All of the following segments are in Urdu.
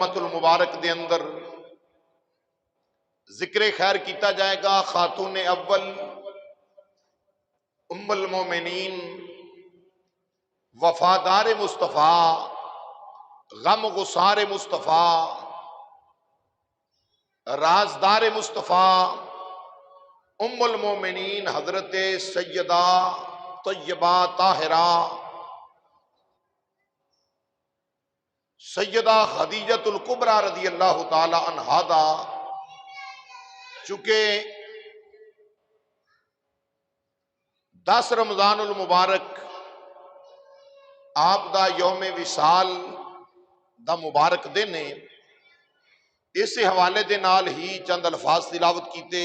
المبارک دے اندر ذکر خیر کیتا جائے گا خاتون اول ام المومنین وفادار مصطفیٰ غم گسار مصطفیٰ رازدار مصطفیٰ ام المومنین حضرت سیدہ طیبہ طاہرہ سیدہ خدیجۃ الکبریٰ رضی اللہ تعالی عنہا دا چونکہ 10 رمضان المبارک آپ دا یوم وصال دا مبارک دن ہے، اس حوالے دے نال ہی چند الفاظ تلاوت کیتے۔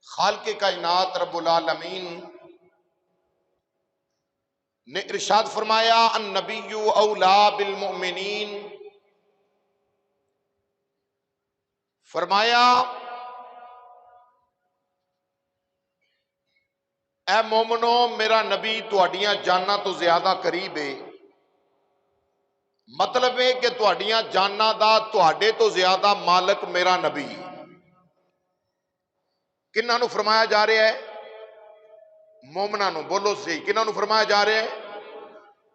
خالق کائنات رب العالمین نے ارشاد فرمایا النبی اولا بالمؤمنین، فرمایا اے مومنو میرا نبی تہاڈیاں جاناں تو زیادہ قریب ہے۔ مطلب ہے کہ تہاڈیاں جاناں دا تہاڈے تو زیادہ مالک میرا نبی۔ کنہاں نو فرمایا جا رہا ہے؟ مومناں نو، بولو صحیح، کنہاں نو فرمایا جا رہا ہے؟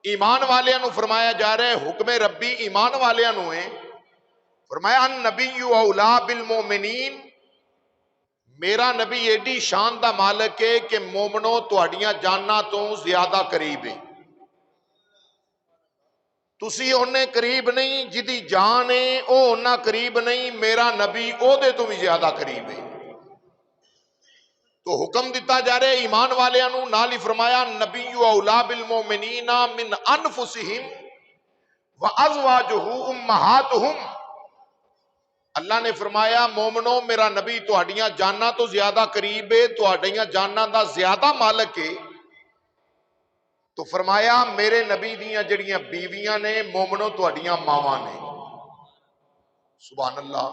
ایمان والیاں نو فرمایا جا رہا ہے۔ حکم ربی ایمان والیاں نو ہے۔ فرمایا النبی اولا بالمؤمنین، میرا نبی ایڈی شان دا مالک ہے کہ مومنو تہاڈیاں جاناں تو زیادہ قریب ہے۔ تسی اونے قریب نہیں، جدی جان ہے او اونا قریب نہیں، میرا نبی او دے تو بھی زیادہ قریب ہے۔ تو حکم دیتا جا رہے ایمان والیاں نو، نال ہی فرمایا نبی اولا بالمؤمنین من انفسہم وازواجہ امہاتہم۔ اللہ نے فرمایا مومنو میرا نبی تہاڈیاں جاناں تو زیادہ قریب ہے، تہاڈیاں جاناں دا زیادہ مالک ہے۔ تو فرمایا میرے نبی دیاں جڑیاں بیویاں نے مومنو تہاڈیاں ماواں نے۔ سبحان اللہ۔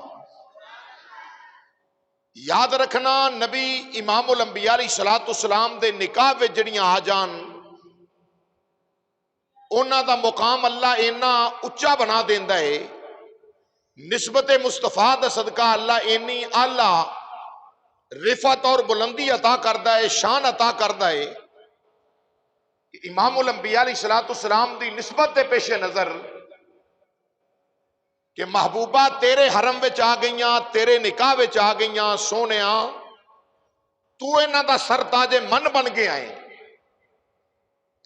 یاد رکھنا نبی امام الانبیاء علیہ السلام دے نکاح وچ جڑیاں آ جان، انہاں دا مقام اللہ اینا اچا بنا دیندا ہے، نسبت مصطفیٰ دا صدقہ اللہ اینی اعلیٰ رفعت اور بلندی عطا کردا ہے، شان عطا کردا ہے کہ امام الانبیاء علیہ السلام دی نسبت دے پیش نظر کہ محبوبہ تیرے حرم وچ آ گئیاں، تیرے نکاح وچ آ گئیاں، سونیاں تو انہاں دا سر تاج من بن گیا ہے،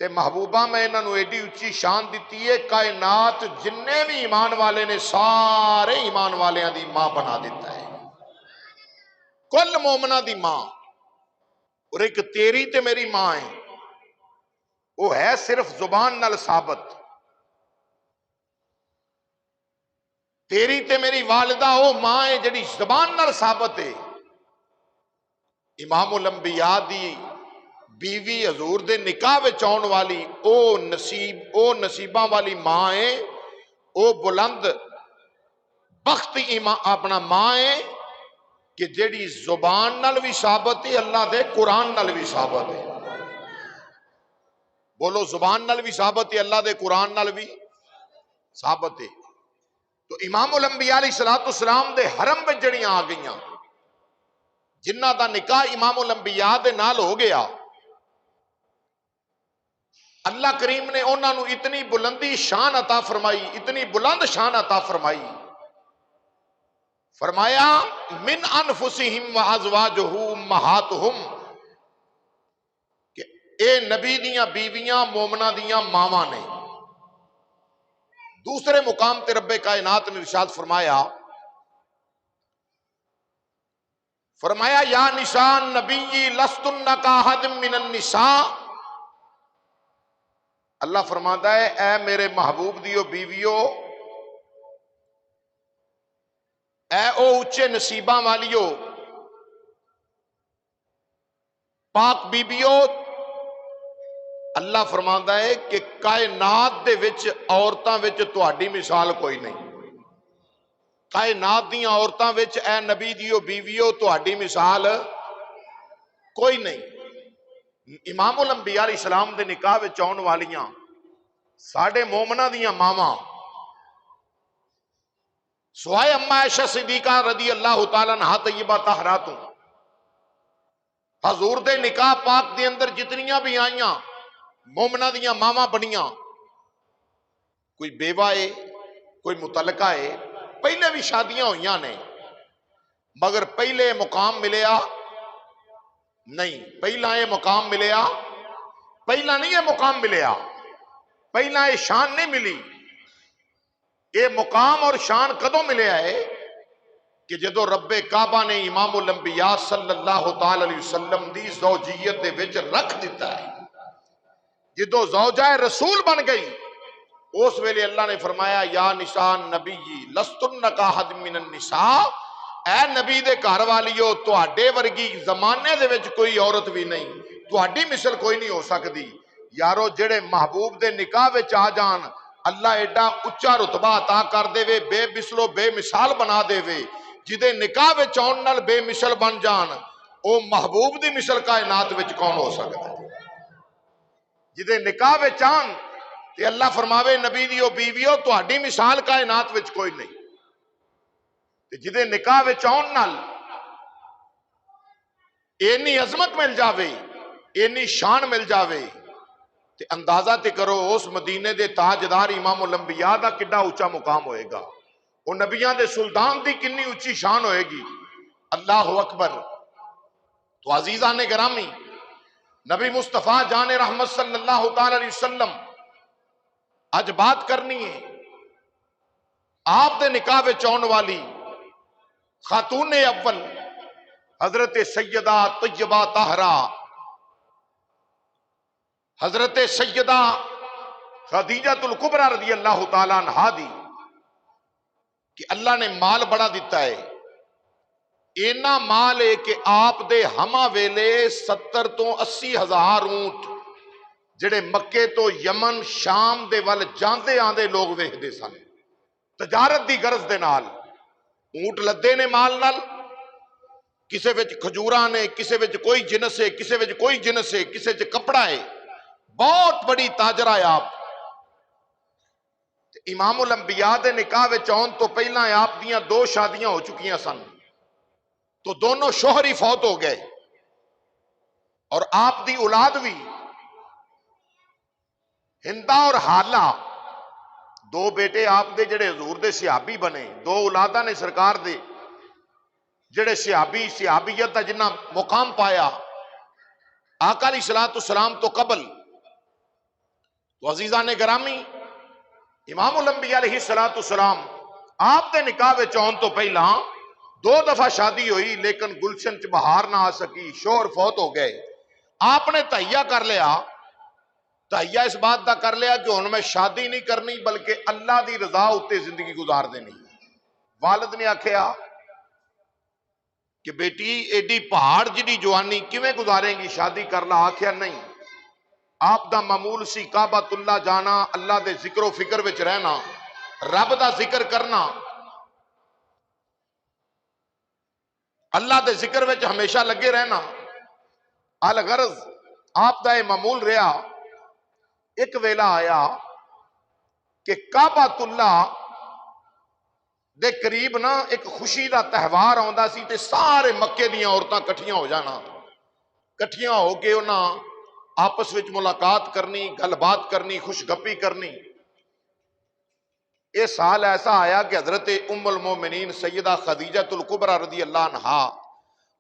تے محبوبہ میں انہاں نو ایڈی اچھی شان دیتی ہے، کائنات جننے بھی ایمان والے نے سارے ایمان والیاں دی ماں بنا دیتا ہے، کل مومنہ دی ماں۔ اور ایک تیری تے میری ماں ہے، وہ ہے صرف زبان نال ثابت۔ تیری تے میری والدہ وہ ماں ہے جڑی زبان نال ثابت ہے۔ امام الانبیاء دی بیوی حضور دے نکاح وچ آن والی او نصیباں والی ماں ہے، او بلند بخت اپنا ماں ہے کہ جڑی زبان نال بھی ثابت ہے، اللہ دے قرآن نال بھی ثابت ہے۔ بولو زبان نال بھی ثابت ہے، اللہ دے قرآن نال بھی ثابت ہے۔ تو امام الانبیاء علیہ السلام دے حرم وچ جڑیاں آ گئیاں، جنہ دا نکاح امام الانبیاء دے نال ہو گیا، اللہ کریم نے انہاں نو اتنی بلندی شان عطا فرمائی، اتنی بلند شان عطا فرمائی، فرمایا من انفسہم وازواجہ امہاتہم، کہ اے نبی دیاں بیویاں مومنہ دیاں ماواں نے۔ دوسرے مقام تے رب کائنات نے ارشاد فرمایا یا نساء النبی لستن کاحد من النساء۔ اللہ فرماتا ہے اے میرے محبوب دیو بیویو، اے او اچھے نصیباں والیو، پاک بیبیو، اللہ فرماتا ہے کہ کائنات دے وچ عورتاں وچ تہاڈی مثال کوئی نہیں۔ کائنات دیاں عورتاں وچ اے نبی دیو بیویو تہاڈی مثال کوئی نہیں۔ امام الانبیاء علیہ السلام دے نکاح وچ آن والیاں ساڈے مومنہ دیاں ماواں سوائے اما عائشہ صدیقہ رضی اللہ تعالیٰ عنہا طیبہ طاہراتوں، حضور دے نکاح پاک دے اندر جتنیاں بھی آئیاں مومنہ دیاں ماما بنیاں، کوئی بیوہ ہے کوئی متعلقہ ہے، پہلے بھی شادیاں ہوئیاں نے، مگر پہلے مقام ملیا نہیں، پہلا یہ مقام ملیا، پہلا نہیں یہ مقام ملیا، پہلا یہ شان نہیں ملی۔ یہ مقام اور شان کدوں ملیا ہے کہ جدو رب کعبہ نے امام الانبیاء صلی اللہ تعالی علیہ وسلم دی زوجیت دے وچ رکھ دیتا ہے، جدو زوجہ رسول بن گئی، اس ویلے اللہ نے فرمایا یا نساء نبی لستن کاحد من النساء، اے نبی دے گھر والیو تواڈے ورگی زمانے دے وچ کوئی عورت بھی نہیں، تواڈی مثل کوئی نہیں ہو سکتی۔ یارو جڑے محبوب دے نکاح وچ آ جان، اللہ ایڈا اچا رتبہ عطا کر دے وے، بے مثلو بے مثال بنا دے وے، جدے نکاح وچ آن نال بے مثل بن جان، او محبوب دی مثل کائنات وچ کون ہو سکتا ہے؟ جدے نکاح وچ آن تے اللہ فرماوے نبی دیو بیویو تہاڈی مثال کائنات وچ کوئی نہیں، تے جدے نکاح وچ آن نال اینی عظمت مل جاوے، اینی شان مل جاوے، تے اندازہ تے کرو اس مدینے دے تاجدار امام الانبیاء دا کڈا اونچا مقام ہوئے گا، وہ نبیاں دے سلطان دی کنی اونچی شان ہوئے گی۔ اللہ اکبر۔ تو عزیزان گرامی، نبی مصطفیٰ جان رحمت صلی اللہ تعالی علیہ وسلم اج بات کرنی ہے آپ دے نکاح وچ آن والی خاتون اول حضرت سیدہ طیبہ طاہرہ، حضرت سیدہ خدیجہ الکبریٰ رضی اللہ تعالیٰ عنہا دی، کہ اللہ نے مال بڑا دیتا ہے، اینا مال ہے کہ آپ دے ہمہ ویلے 70 تو 80 ہزار اونٹ جڑے مکے تو یمن شام دے ول جاندے آندے لوگ ویکھدے سن، تجارت دی غرض دے نال اونٹ لدے نے مال نال، کسے وچ کھجوراں نے، کسے وچ کوئی جنس ہے، کسے وچ کوئی جنس ہے، کسے وچ کپڑا ہے، بہت بڑی تاجرہ ہے آپ۔ امام الانبیاء دے نکاح وچ آن تو پہلا آپ دیاں 2 شادیاں ہو چکیاں سن، تو دونوں شوہر ہی فوت ہو گئے، اور آپ دی اولاد بھی ہندا اور حالہ، 2 بیٹے آپ دے جڑے حضور دے صحابی بنے، 2 اولاداں نے سرکار دے جڑے صحابیت دا جنہ مقام پایا آقا علیہ السلام تو قبل۔ تو عزیزان گرامی، امام الانبیاء علیہ السلام آپ دے نکاح وچ آن تو پہلا 2 دفعہ شادی ہوئی، لیکن گلشن چ بہار نہ آ سکی، شوہر فوت ہو گئے۔ آپ نے تہیہ کر لیا، تہیہ اس بات دا کر لیا کہ ہن میں شادی نہیں کرنی بلکہ اللہ دی رضا اتے زندگی گزار دینی۔ والد نے آکھیا کہ بیٹی ایڈی پہاڑ جڑی جوانی کیویں گزاریں گی، شادی کر لا۔ آکھیا نہیں، آپ دا معمول سی کعبۃ اللہ جانا، اللہ دے ذکر و فکر وچ رہنا، رب دا ذکر کرنا، اللہ دے ذکر وچ ہمیشہ لگے رہنا۔ الغرض آپ دا یہ معمول رہا۔ ایک ویلا آیا کہ کعبۃ اللہ دے قریب نا ایک خوشی دا تہوار آندا سی، تے سارے مکے دیاں عورتاں کٹھیاں ہو جانا، کٹھیاں ہو کے انہاں آپس وچ ملاقات کرنی، گل بات کرنی، خوش گپی کرنی۔ یہ سال ایسا آیا کہ حضرت ام المومنین سیدہ خدیجہ الکبریٰ رضی اللہ عنہا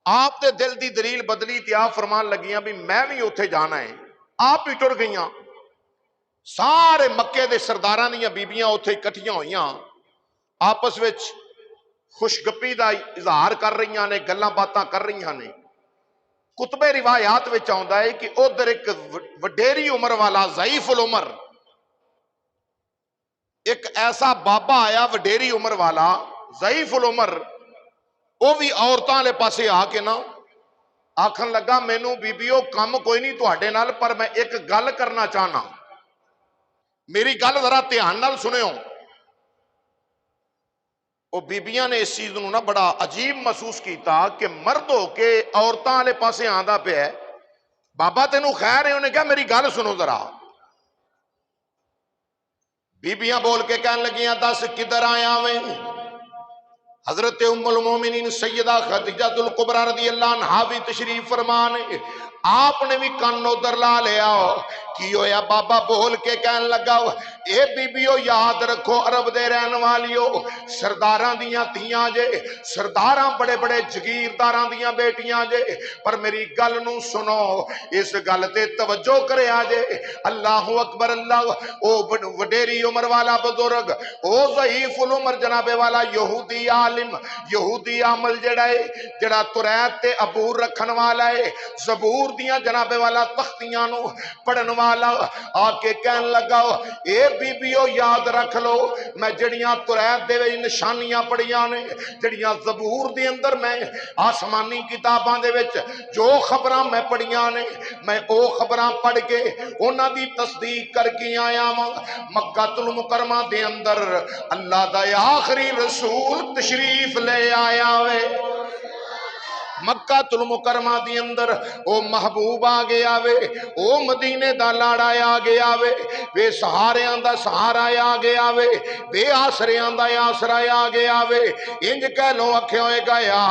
آپ دے دل دی دلیل بدلی، تے آپ فرمان لگیاں بھی میں بھی اتھے جانا ہے۔ آپ بھی ٹر گئیاں، سارے مکے دے سرداراں دیاں بیبیاں اتھے اکٹھیاں ہوئیاں، آپس وچ خوش گپی دا اظہار کر رہیاں نے، گلاں باتاں کر رہیاں نے۔ کتب روایات وچ آندا ہے کہ ادھر ایک وڈیری عمر والا ضعیف العمر ایک ایسا بابا آیا، وڈیری عمر والا ضعیف العمر، وہ بھی عورتاں لے پاسے آ کے نا آکھن لگا مینوں بیبیو کم کوئی نہیں تواڈے نال، پر میں ایک گل کرنا چاہنا، میری گل ذرا دھیان نال سنیو۔ وہ بیبیاں نے اس چیز نو نا بڑا عجیب محسوس کیتا کہ مرد ہو کے عورتاں والے پاسے آندا پیا ہے، بابا تینوں خیر ہے؟ انہیں کہا میری گل سنو ذرا۔ بیبیاں بول کے کہن لگیاں دس کدھر آیا ویں؟ حضرت ام المومنین سیدہ خدیجہ الکبریٰ رضی اللہ عنہا بھی تشریف فرمانے، آپ نے بھی کان ادھر لا لیا کی ہویا بابا بول کے کہن لگا اے بی بیو یاد رکھو عرب دے رہن والیو سرداراں دیاں تھیاں جے، سرداراں بڑے بڑے جگیرداراں دیاں بیٹیاں جے، پر میری گل نو سنو، اس گل تے توجہ کرے آجے، اللہ اکبر اللہ، او وڈیری عمر والا بزرگ، او ضعیف العمر جناب والا یہودی عالم، یہودی عمل جڑا ہے جڑا توریت تے عبور رکھن والا ہے، زبور دیاں جناب والا تختیاں نو پڑھن والا آ کے کہن لگا اے بی بیو یاد رکھ لو میں جڑیاں توریت دے وچ نشانیاں پڑھیاں نے، جڑیاں زبور دے اندر میں آسمانی کتاباں دے وچ جو خبراں میں پڑھیاں نے، میں او خبراں پڑھ کے انہاں دی تصدیق کر کے آیا ہاں۔ مکہ المکرمہ دے اندر اللہ دا آخری رسول تشریف لے آیا وے، مکہ المکرمہ دی اندر او محبوب آ گیا وے، او مدینے دا لاڑا آ گیا وے، بے سہاریاں دا سہارا آ گیا وے، بے آسریاں دا آسرا آ گیا وے، انج کہہ لو اکھے ہوئے گیا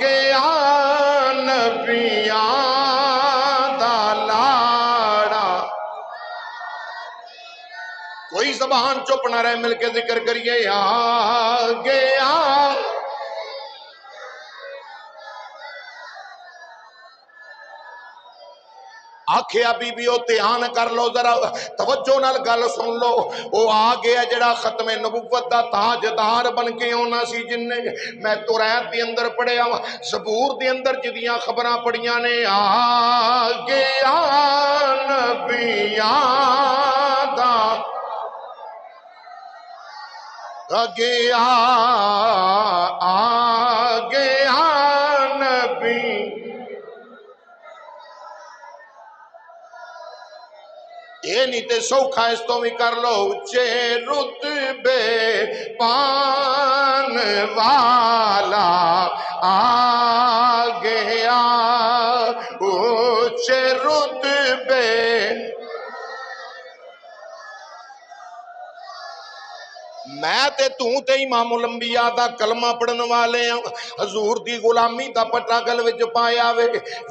گیا نبیاں دا لاڑا۔ کوئی زبان چپ نہ رہے، مل کے ذکر کریے آ گیا۔ آکھیا بی بیو دھیان کر لو ذرا توجہ نال گل سن لو، او آ گیا جڑا ختم نبوت دا تاجدار بن کے ہونا سی، جن نے میں توریت دے اندر پڑھیا زبور دے اندر جدیاں خبراں پڑھیاں نے، آ گیا نبیاں دا گیا، آ گیا نبی۔ یہ نہیں تے سوکھا اس تو بھی کر لو، اچے رتبے پان والا آ گیا، اچے رتبے۔ میں تے امام الانبیاء دا کلمہ پڑھن والے ہیں، حضور دی غلامی دا پٹا گل وچ پایا وے،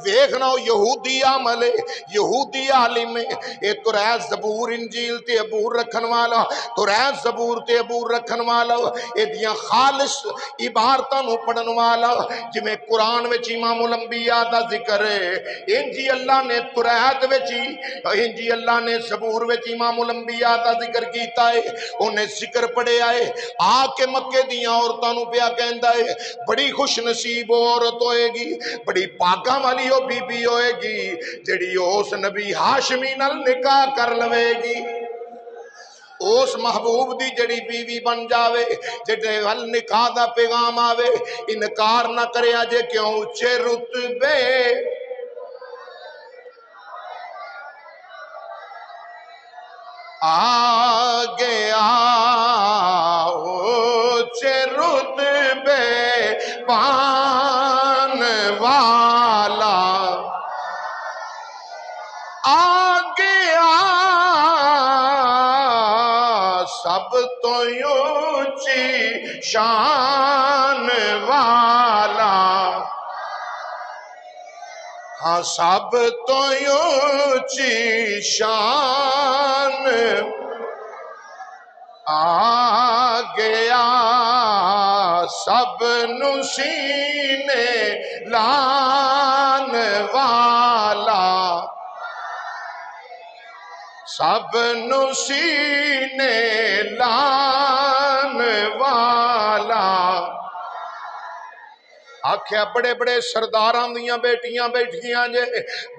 ویکھنا یہودی عمل ہے، یہودی عالم ہے، اے توریت زبور انجیل تے عبور رکھن والا، توریت زبور تے عبور رکھن والا، اے دیاں خالص عبارتاں نو پڑھن والا، جویں قرآن وچ امام الانبیاء دا ذکر ہے، انجی اللہ نے توریت وچ، انجی اللہ نے زبور وچ امام الانبیاء دا ذکر کیتا ہے، انہیں ذکر پڑھے آئے آ کے مکے دیاں عورتاں نو پیا کہندا ہے بڑی خوش نصیب عورت ہوئے گی، بڑی پاگاں والی او بی بی ہوئے گی جڑی اس نبی ہاشمی نال نکاح کر لوے گی، اس محبوب دی جڑی بیوی بن جاوے، جڑے ول نکاح دا پیغام آوے، انکار نہ کرے آجے کیوں اچھے رتبے آ گیا، اونچے رتبے پان والا آ گیا، سب تو اونچی شان والا، ہاں سب تو اونچی شان آ گیا، سب نو سینے لان والا، سب نو سینے لان والا۔ آکھیا بڑے بڑے سرداراں دیاں بیٹیاں بیٹھیاں جے،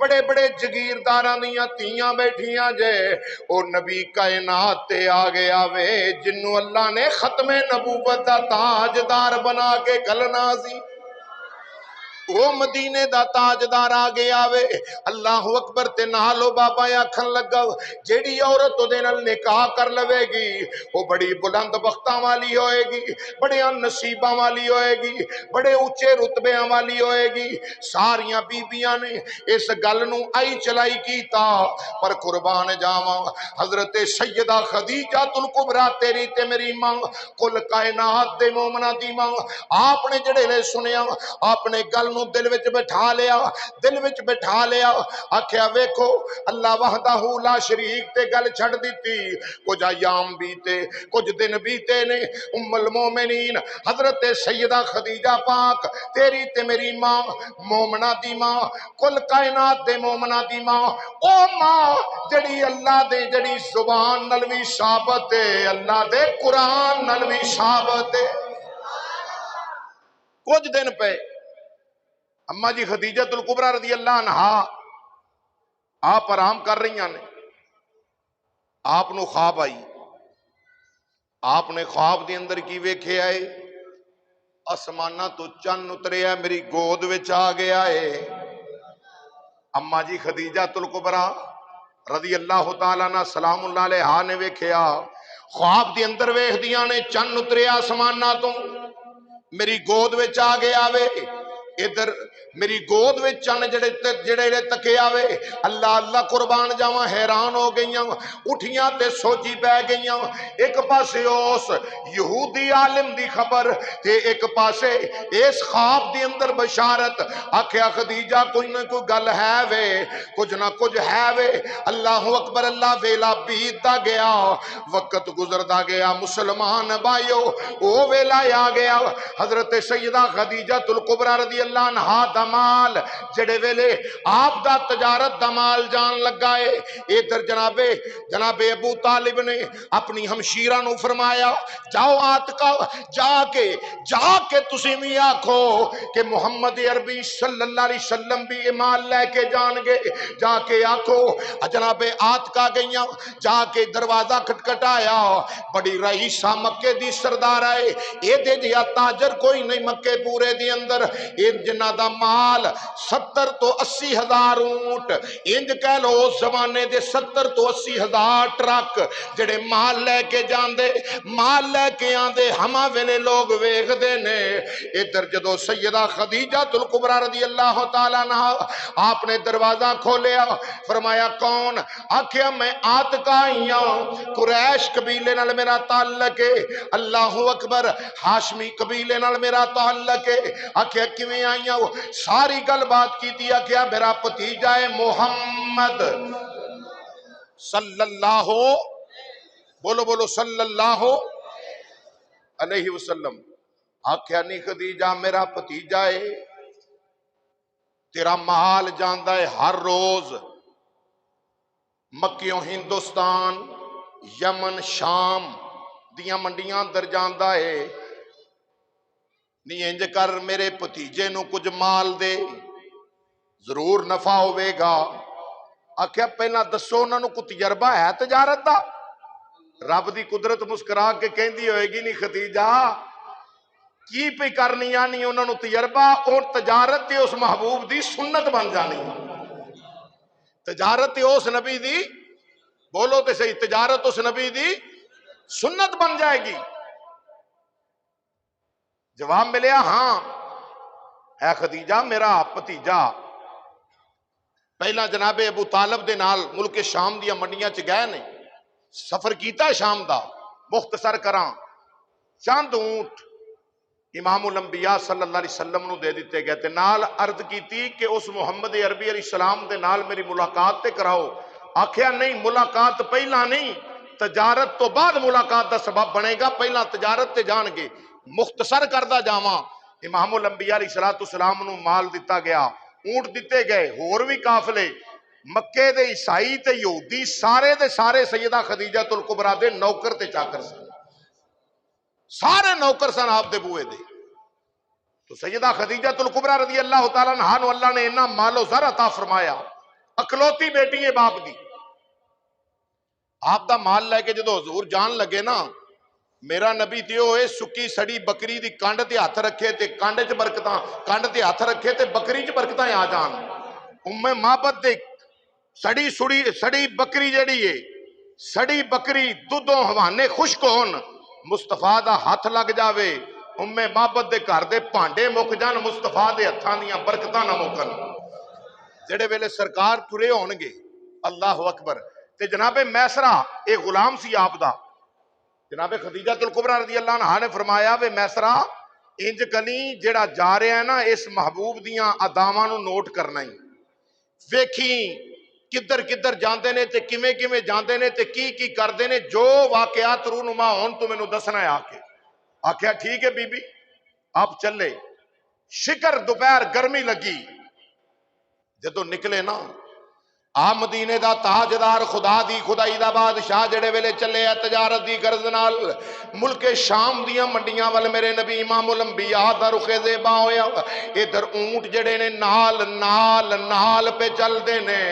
بڑے بڑے جگیرداراں دیاں تیاں بیٹھیاں جے، او نبی کائنات تے آ گیا وے جنوں اللہ نے ختم نبوت دا تاجدار بنا کے گھلنا سی۔ او مدینے دا تاجدار آ گیا وے اللہ اکبر تے نالو بابا آکھن لگا جیڑی عورت دے نال نکاح کر لوے گی وہ بڑی بلند بختاں والی ہوئے گی بڑے نصیباں والی ہوئے گی بڑے اونچے رتبیاں والی ہوئے گی ساریاں بیبیاں نے اس گل نو آئی چلائی کیتا پر قربان جاواں حضرت سیدہ خدیجہ الکبریٰ تیری تے میری ماں کل کائنات دے مومنہ دی ماں آپ نے جڑے لے سنیا آپ نے گل نو دل وچ بٹھا لیا آکھیا ویکھو اللہ وحدہ لا شریک تے گل چھڑ دیتی کچھ ایام بیتے کچھ دن بیتے نے ام المومنین حضرت سیدہ خدیجہ پاک تیری تے میری ماں مومنہ دی ماں کل کائنات دے مومنہ دی ماں او ماں جڑی اللہ دے جڑی زبان نلوی ثابت ہے اللہ دے قرآن نلوی ثابت ہے کچھ دن پہ اما جی خدیجہ الکبریٰ رضی اللہ عنہا آپ آرام کر رہی ہیں آپ نو خواب آئی آپ نے خواب دے اندر کی ویکھے آئے آسمانہ تو چن اترے ہے میری گود وچ آ گیا ہے اما جی خدیجہ الکبریٰ رضی اللہ تعالیٰ عنہ سلام اللہ علیہ نے ویکھیا خواب دے اندر ویکھ دیاں نے چن اترے آسمانہ تو میری گود وچ آ گیا وے ادھر میری گود وچ چن جڑے تکے آوے اللہ اللہ قربان جاواں حیران ہو گئیاں اٹھیاں تے سوچی پہ گئیاں ایک پاسے اس یہودی عالم دی خبر تے ایک پاسے اس خواب دی اندر بشارت آکھیا خدیجہ کوئی نہ کوئی گل ہے وے کچھ نہ کچھ ہے وے اللہ اکبر اللہ ویلا بیتدا گیا وقت گزردا گیا مسلمان بھائیو او ویلا آ گیا حضرت سیدہ خدیجہ الکبریٰ رضی اللہ عنہا دمال جڑے ویلے آپ دا تجارت دمال جان لگائے ادھر جناب ابو طالب نے اپنی ہمشیرہ نو فرمایا جاؤ آتکا جا کے تسی بھی آکھو کہ محمد عربی صلی اللہ علیہ وسلم بھی مال لے کے جان گے جا کے آکھو جناب آتکا گئیاں جا کے دروازہ کھٹکھٹایا بڑی رئیسہ مکے دی سردار آئے اے دے دیا تاجر کوئی نہیں مکے پورے دی اندر ان جنہ دا مال 70 تو 80 ہزار اونٹ انج کہہ لو اس زمانے دے 70 تو 80 ہزار ٹرک جڑے مال لے کے جاندے مال لے کے آندے ہما ویلے لوگ ویکھ دے نے ادھر جدو سیدہ خدیجہ الکبریٰ رضی اللہ تعالیٰ عنہ آپ نے دروازہ کھولیا فرمایا کون آکھیا میں آتکا ہیاں قریش قبیلے نال میرا تعلق ہے اللہ اکبر ہاشمی قبیلے نال میرا تعلق ہے آکھیا کیویں آئیاں ساری گل بات کی تھی آکھیا میرا بھتیجا ہے محمد صلی اللہ بولو صلی اللہ علیہ وسلم آکھیا نہیں خدیجہ میرا بھتیجا ہے تیرا مال جاندا ہے ہر روز مکیوں ہندوستان یمن شام دیاں منڈیاں اندر جاندا ہے نہیں انج کر میرے بھتیجے نو کچھ مال دے ضرور نفع ہوئے گا آکھیا پہلا دسو انہاں نو کوئی تجربہ ہے تجارت دا رب دی قدرت مسکرا کے کہندی ہوئے گی نہیں خدیجہ کی پہ کرنی آنی انہاں نو تجربہ اور تجارت تے اس محبوب دی سنت بن جانی تجارت تے اس نبی دی بولو تے صحیح تجارت اس نبی دی سنت بن جائے گی جواب ملیا ہاں ہے خدیجہ میرا بھتیجا پہلا جناب ابو طالب دے نال ملک شام دیا منڈیاں چ گئے نے سفر کیتا شام دا مختصر کراں چند اونٹ امام الانبیاء صلی اللہ علیہ وسلم نو دے دیتے گئے تے نال عرض کیتی کہ اس محمد عربی علیہ السلام دے نال میری ملاقات تے کراؤ آکھیا نہیں ملاقات پہلا نہیں تجارت تو بعد ملاقات دا سبب بنے گا پہلا تجارت تے جان گے مختصر کردہ جاواں امام الانبیاء علیہ السلام نو مال دیتا گیا اونٹ دیتے گئے اور بھی قافلے مکے دے عیسائی تے یہودی سارے دے سارے سیدہ خدیجہ الکبریٰ دے نوکر تے چاکر سن سارے نوکر سن آپ دے بوئے دے تو سیدہ خدیجہ الکبریٰ رضی اللہ تعالیٰ عنہا نو اللہ نے انہا مال و زر عطا فرمایا اکلوتی بیٹی ہے باپ دی آپ دا مال لے کے جدو حضور جان لگے نا میرا نبی تے ہوئے سکی سڑی بکری دی کنڈ تے ہاتھ رکھے تے کنڈ چ برکتاں، کنڈ تے ہاتھ رکھے تے بکری چ برکتاں آ جان۔ محبت دے سڑی بکری جڑی ہے، سڑی بکری دودھوں حوانے خشک ہون، مصطفیٰ دا ہاتھ لگ جاوے، محبت دے گھر دے پانڈے مک جان، مصطفیٰ دے ہتھاں دیاں برکتاں نہ مکن۔ جڑے ویلے سرکار ٹرے ہون گے، اللہ اکبر، تے جناب میسرہ ایک غلام سی آپ دا، جناب خدیجہ الکبریٰ رضی اللہ عنہ نے فرمایا وے میسرہ انج کنی جڑا جا رہا ہے نا اس محبوب دیاں اداواں نو نوٹ کرنا ہی، ویکھی کدھر کدھر جاندے نے تے کیویں کیویں جاندے نے تے کی کردے نے، جو واقعات رونما ہون تو مینوں دسنا ہے آ کے۔ آکھیا ٹھیک ہے بی بی، آپ چلے۔ شکر دوپہر گرمی لگی، جدو نکلے نا آ مدینے دا تاجدار، خدا دی خدائی دا بادشاہ، جڑے ویلے چلے ہے تجارت دی غرض نال ملک شام دیاں منڈیاں وال میرے نبی امام الانبیاء دا رخ زیبا ہویا، ادھر اونٹ جڑے نے نال نال نال پہ چل دے نے۔